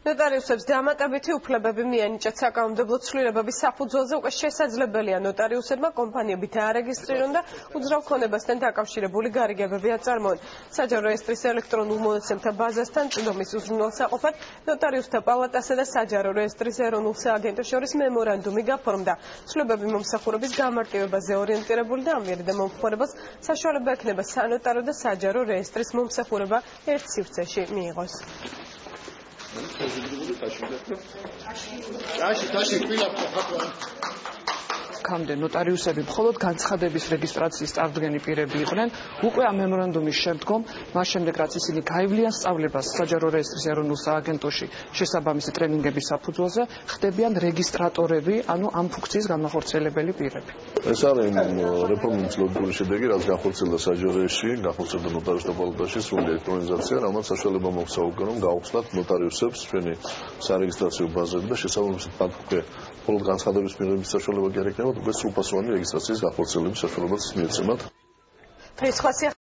ნოტარიუსებს დამატებითი უფლებები მიენიჭათ საკანონმდებლო ცვლილებების საფუძველზე უკვე შესაძლებელია ნოტარიუსებმა კომპანიები დაარეგისტრირონ და უძრავ ქონებასთან დაკავშირებული გარიგებები აწარმოონ. საჯარო რეესტრის ელექტრონულ მონაცემთა ბაზასთან წვდომის უზრუნველსაყოფად ნოტარიუსთა პალატასა და საჯარო რეესტრის ეროვნულ სააგენტოს შორის მემორანდუმი გაფორმდა. ცვლილებები მომსახურების გამარტივებაზე ორიენტირებული და ამიერიდან მომხმარებელს საშუალება ექნება სანოტარო და საჯარო რეესტრის მომსახურება ერთ სივრცეში მიიღოს. Camde notariusები მხოლოდ განცხადების რეგისტრაციის წარდგენი პირები იყვნენ. უკვე ამ მემორანდუმის შემდგომ, მას შემდეგ რაც ისინი გაივლიან სწავლებას საჯარო რეესტრის ეროვნულ სააგენტოში შესაბამისი ტრენინგების საფუძველზე, ხდებიან რეგისტრატორები, ანუ ამ ფუნქციის განახორციელებელი პირები. ეს არის რეფორმის ლოგიკური შედეგი, რაც განხორციელდა საჯაროებში, განხორციელდა ნოტარიუსთა პალატაში სრული ელექტრონიზაცია, რამაც საშუალება მოხსნა უკვე რომ გაუხსნათ ნოტარიუსებს ჩვენი სარეგისტრაციო ბაზები და შესაბამისად უკვე მხოლოდ განცხადების მიღების საშუალება კი არ ექნებათ, უკვე სრულფასოვანი რეგისტრაციის განხორციელების საშუალებაც მიეცემათ.